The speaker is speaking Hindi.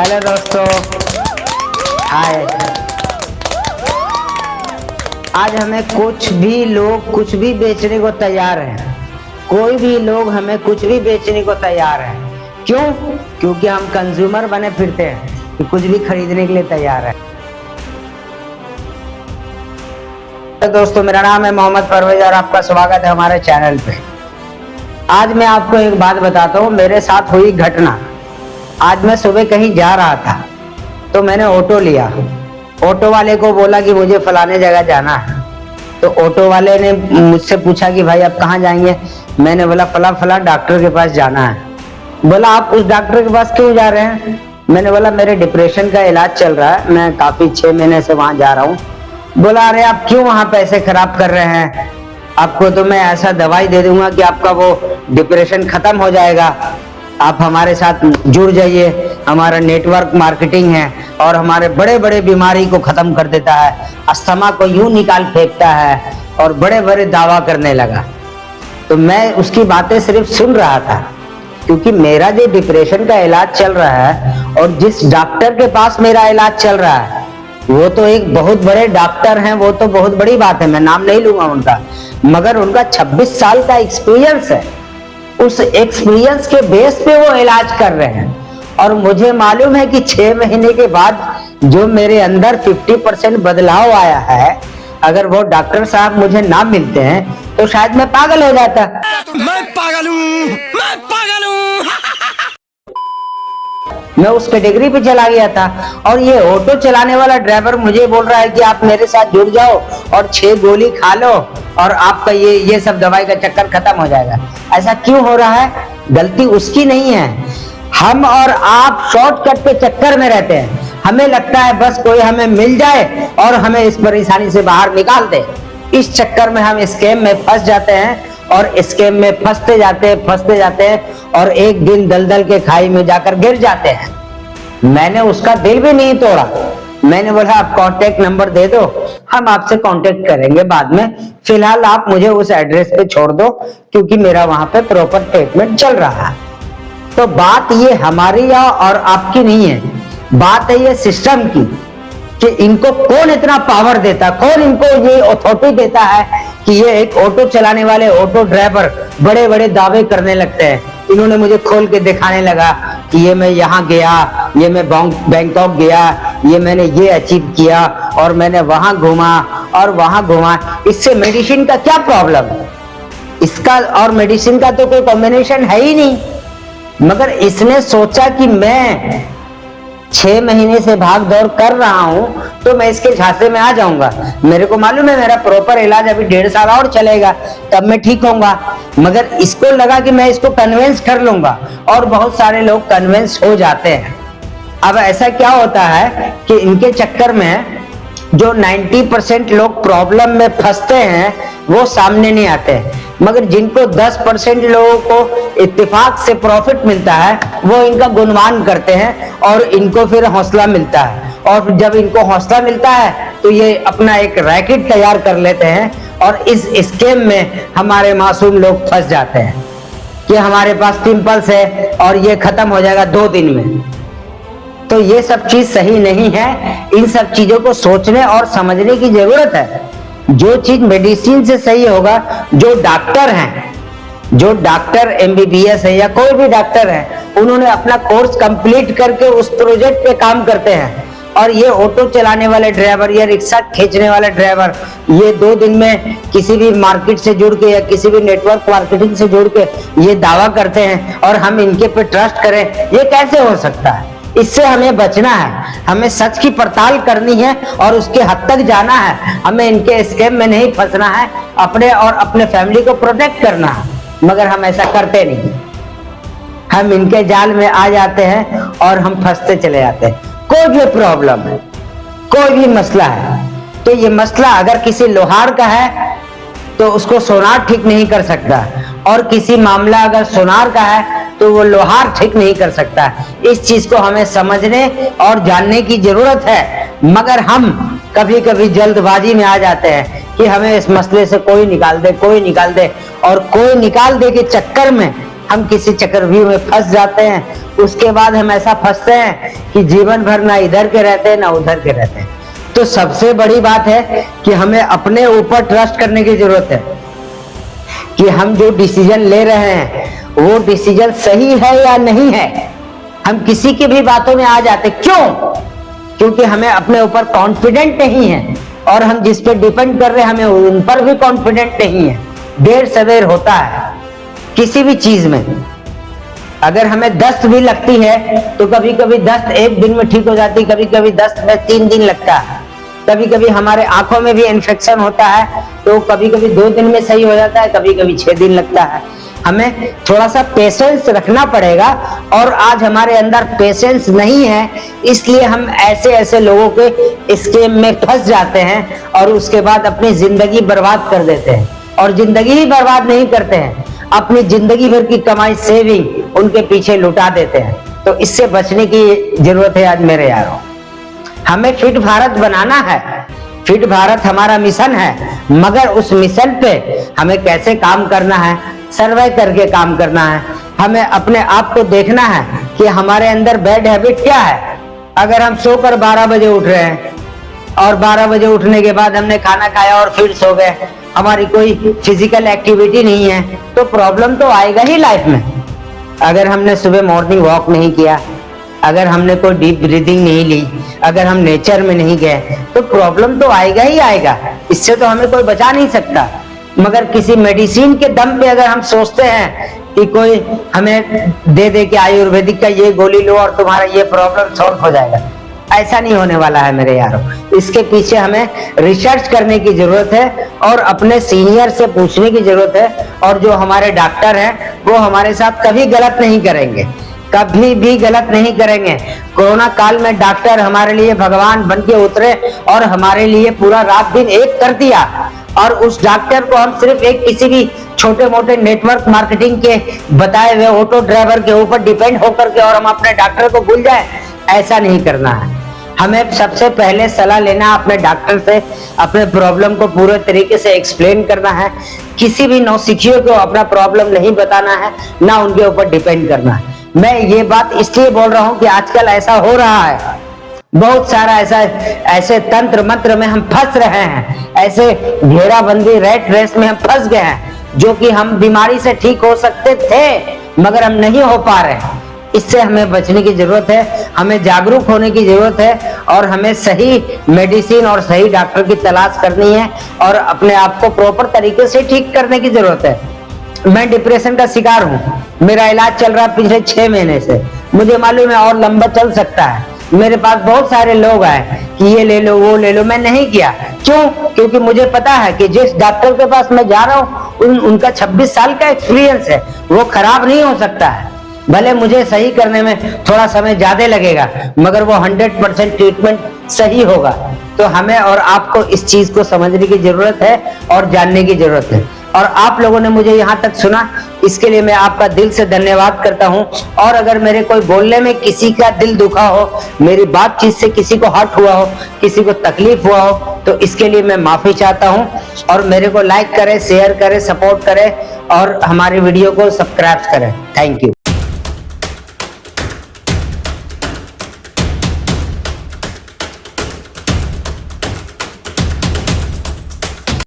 हेलो दोस्तों, हाय। आज हमें कुछ भी लोग कुछ भी बेचने को तैयार हैं। कोई भी लोग हमें कुछ भी बेचने को तैयार है। क्यों? क्योंकि हम कंज्यूमर बने फिरते हैं कि कुछ भी खरीदने के लिए तैयार है। तो दोस्तों, मेरा नाम है मोहम्मद परवेज और आपका स्वागत है हमारे चैनल पे। आज मैं आपको एक बात बताता हूँ, मेरे साथ हुई घटना। आज मैं सुबह कहीं जा रहा था तो मैंने ऑटो लिया। ऑटो वाले को बोला कि मुझे फलाने जगह जाना है। तो ऑटो वाले ने मुझसे पूछा कि भाई आप कहाँ जाएंगे। मैंने बोला फला फला डॉक्टर के पास जाना है। बोला आप उस डॉक्टर के पास क्यों जा रहे हैं? मैंने बोला मेरे डिप्रेशन का इलाज चल रहा है, मैं काफी 6 महीने से वहां जा रहा हूँ। बोला अरे आप क्यों वहां पैसे खराब कर रहे हैं, आपको तो मैं ऐसा दवाई दे दूंगा कि आपका वो डिप्रेशन खत्म हो जाएगा। आप हमारे साथ जुड़ जाइए, हमारा नेटवर्क मार्केटिंग है और हमारे बड़े बड़े बीमारी को खत्म कर देता है, अस्थमा को यूं निकाल फेंकता है और बड़े बड़े दावा करने लगा। तो मैं उसकी बातें सिर्फ सुन रहा था, क्योंकि मेरा जो डिप्रेशन का इलाज चल रहा है और जिस डॉक्टर के पास मेरा इलाज चल रहा है वो तो एक बहुत बड़े डॉक्टर हैं। वो तो बहुत बड़ी बात है, मैं नाम नहीं लूंगा उनका, मगर उनका 26 साल का एक्सपीरियंस है। उस एक्सपीरियंस के बेस पे वो इलाज कर रहे हैं और मुझे मालूम है कि 6 महीने के बाद जो मेरे अंदर 50% बदलाव आया है, अगर वो डॉक्टर साहब मुझे ना मिलते हैं तो शायद मैं पागल हो जाता। मैं पागल हूँ, मैं पागल हूँ। मैं उस कैटेगरी पे चला गया था और ये ऑटो चलाने वाला ड्राइवर मुझे बोल रहा है कि आप मेरे साथ जुड़ जाओ और 6 गोली खा लो और आपका ये सब दवाई का चक्कर खत्म हो जाएगा। ऐसा क्यों हो रहा है? गलती उसकी नहीं है। हम और आप शॉर्टकट के चक्कर में रहते हैं। हमें लगता है बस कोई हमें मिल जाए और हमें इस परेशानी से बाहर निकाल दे। इस चक्कर में हम स्कैम में फंस जाते हैं और स्कैम में फंसते जाते हैं और एक दिन दलदल के खाई में जाकर गिर जाते हैं। मैंने उसका दिल भी नहीं तोड़ा। मैंने बोला आप कांटेक्ट नंबर दे दो, हम आपसे कांटेक्ट करेंगे बाद में, फिलहाल आप मुझे उस एड्रेस पे छोड़ दो क्योंकि मेरा वहां पे प्रॉपर ट्रीटमेंट चल रहा है। तो बात ये हमारी और आपकी नहीं है, बात है ये सिस्टम की कि इनको कौन इतना पावर देता, कौन इनको ये अथॉरिटी देता है कि ये एक ऑटो चलाने वाले ऑटो ड्राइवर बड़े बड़े दावे करने लगते हैं। इन्होंने मुझे खोल के दिखाने लगा कि ये मैं यहाँ गया, ये मैं बैंकॉक गया, ये मैंने ये अचीव किया और मैंने वहां घूमा और वहां घूमा। इससे मेडिसिन का क्या प्रॉब्लम है? इसका और मेडिसिन का तो कोई कॉम्बिनेशन है ही नहीं। मगर इसने सोचा कि मैं 6 महीने से भाग दौड़ कर रहा हूं तो मैं इसके झांसे में आ जाऊंगा। मेरे को मालूम है मेरा प्रॉपर इलाज अभी 1.5 साल और चलेगा, तब मैं ठीक होऊंगा। मगर इसको लगा कि मैं इसको कन्विंस कर लूंगा और बहुत सारे लोग कन्विंस हो जाते हैं। अब ऐसा क्या होता है कि इनके चक्कर में जो 90% लोग प्रॉब्लम में फंसते हैं वो सामने नहीं आते, मगर जिनको 10% लोगों को इत्तेफाक से प्रॉफिट मिलता है वो इनका गुणगान करते हैं और इनको फिर हौसला मिलता है। और जब इनको हौसला मिलता है तो ये अपना एक रैकेट तैयार कर लेते हैं और इस स्कीम में हमारे मासूम लोग फंस जाते हैं कि हमारे पास पिंपल्स है और ये खत्म हो जाएगा 2 दिन में। तो ये सब चीज सही नहीं है। इन सब चीजों को सोचने और समझने की जरूरत है। जो चीज मेडिसिन से सही होगा, जो डॉक्टर हैं, जो डॉक्टर MBBS है या कोई भी डॉक्टर है, उन्होंने अपना कोर्स कंप्लीट करके उस प्रोजेक्ट पे काम करते हैं। और ये ऑटो चलाने वाले ड्राइवर या रिक्शा खींचने वाले ड्राइवर ये 2 दिन में किसी भी मार्केट से जुड़ के या किसी भी नेटवर्क मार्केटिंग से जुड़ के ये दावा करते हैं और हम इनके पे ट्रस्ट करें, ये कैसे हो सकता है? इससे हमें बचना है, हमें सच की पड़ताल करनी है और उसके हद तक जाना है। हमें इनके स्कैम में नहीं फंसना है, अपने और अपने फैमिली को प्रोटेक्ट करना है। मगर हम ऐसा करते नहीं, हम इनके जाल में आ जाते हैं और हम फंसते चले जाते हैं। कोई भी प्रॉब्लम है, कोई भी मसला है, तो ये मसला अगर किसी लोहार का है तो उसको सोनार ठीक नहीं कर सकता, और किसी मामला अगर सोनार का है तो वो लोहार ठीक नहीं कर सकता। इस चीज को हमें समझने और जानने की जरूरत है। मगर हम कभी कभी जल्दबाजी में आ जाते हैं कि हमें इस मसले से कोई निकाल दे, कोई निकाल दे, और कोई निकाल दे के चक्कर में हम किसी चक्रव्यूह में फंस जाते हैं। उसके बाद हम ऐसा फंसते हैं कि जीवन भर ना इधर के रहते हैं ना उधर के रहते हैं। तो सबसे बड़ी बात है कि हमें अपने ऊपर ट्रस्ट करने की जरूरत है कि हम जो डिसीजन ले रहे हैं वो डिसीजन सही है या नहीं है। हम किसी की भी बातों में आ जाते, क्यों? क्योंकि हमें अपने ऊपर कॉन्फिडेंट नहीं है और हम जिस पे डिपेंड कर रहे हैं हमें उन पर भी कॉन्फिडेंट नहीं है। देर सवेर होता है किसी भी चीज में। अगर हमें दस्त भी लगती है तो कभी कभी दस्त एक दिन में ठीक हो जाती, कभी कभी दस्त में 3 दिन लगता है। कभी कभी हमारे आंखों में भी इन्फेक्शन होता है तो कभी कभी 2 दिन में सही हो जाता है, कभी कभी 6 दिन लगता है। हमें थोड़ा सा पेशेंस रखना पड़ेगा और आज हमारे अंदर पेशेंस नहीं है, इसलिए हम ऐसे ऐसे लोगों के स्कीम में फंस जाते हैं और उसके बाद अपनी जिंदगी बर्बाद कर देते हैं। और जिंदगी ही बर्बाद नहीं करते हैं, अपनी जिंदगी भर की कमाई सेविंग उनके पीछे लुटा देते हैं। तो इससे बचने की जरूरत है आज मेरे यारों। हमें फिट भारत बनाना है, फिट भारत हमारा मिशन है, मगर उस मिशन पे हमें कैसे काम करना है, सर्वे करके काम करना है। हमें अपने आप को देखना है कि हमारे अंदर बैड हैबिट क्या है। अगर हम सोकर 12 बजे उठ रहे हैं और 12 बजे उठने के बाद हमने खाना खाया और फिर सो गए, हमारी कोई फिजिकल एक्टिविटी नहीं है, तो प्रॉब्लम तो आएगा ही लाइफ में। अगर हमने सुबह मॉर्निंग वॉक नहीं किया, अगर हमने कोई डीप ब्रीदिंग नहीं ली, अगर हम नेचर में नहीं गए, तो प्रॉब्लम तो आएगा ही आएगा। इससे तो हमें कोई बचा नहीं सकता। मगर किसी मेडिसिन के दम पे अगर हम सोचते हैं कि कोई हमें दे कि आयुर्वेदिक का ये गोली लो और तुम्हारा ये प्रॉब्लम सॉल्व हो जाएगा, ऐसा नहीं होने वाला है मेरे यारों। इसके पीछे हमें रिसर्च करने की जरूरत है और अपने सीनियर से पूछने की जरूरत है। और जो हमारे डॉक्टर हैं वो हमारे साथ कभी गलत नहीं करेंगे, कभी भी गलत नहीं करेंगे। कोरोना काल में डॉक्टर हमारे लिए भगवान बन के उतरे और हमारे लिए पूरा रात दिन एक कर दिया। और उस डॉक्टर को हम सिर्फ एक किसी भी छोटे मोटे नेटवर्क मार्केटिंग के बताए हुए ऑटो ड्राइवर के ऊपर डिपेंड होकर के और हम अपने डॉक्टर को भूल जाए, ऐसा नहीं करना है। हमें सबसे पहले सलाह लेना अपने डॉक्टर से, अपने प्रॉब्लम को पूरे तरीके से एक्सप्लेन करना है। किसी भी नौसिखियों को अपना प्रॉब्लम नहीं बताना है, ना उनके ऊपर डिपेंड करना है। मैं ये बात इसलिए बोल रहा हूँ कि आजकल ऐसा हो रहा है, बहुत सारा ऐसे तंत्र मंत्र में हम फंस रहे हैं, ऐसे घेराबंदी रेट रेस में हम फंस गए हैं, जो कि हम बीमारी से ठीक हो सकते थे मगर हम नहीं हो पा रहे। इससे हमें बचने की जरूरत है, हमें जागरूक होने की जरूरत है और हमें सही मेडिसिन और सही डॉक्टर की तलाश करनी है और अपने आप को प्रॉपर तरीके से ठीक करने की जरूरत है। मैं डिप्रेशन का शिकार हूँ, मेरा इलाज चल रहा है पिछले 6 महीने से। मुझे मालूम है और लंबा चल सकता है। मेरे पास बहुत सारे लोग आए कि ये ले लो वो ले लो, मैं नहीं किया। क्यों? क्योंकि मुझे पता है कि जिस डॉक्टर के पास मैं जा रहा हूँ उनका 26 साल का एक्सपीरियंस है, वो खराब नहीं हो सकता है। भले मुझे सही करने में थोड़ा समय ज्यादा लगेगा मगर वो 100% ट्रीटमेंट सही होगा। तो हमें और आपको इस चीज को समझने की जरूरत है और जानने की जरूरत है। और आप लोगों ने मुझे यहाँ तक सुना, इसके लिए मैं आपका दिल से धन्यवाद करता हूँ। और अगर मेरे कोई बोलने में किसी का दिल दुखा हो, मेरी बातचीत से किसी को हर्ट हुआ हो, किसी को तकलीफ हुआ हो, तो इसके लिए मैं माफी चाहता हूँ। और मेरे को लाइक करें, शेयर करें, सपोर्ट करें और हमारी वीडियो को सब्सक्राइब करें। Thank you.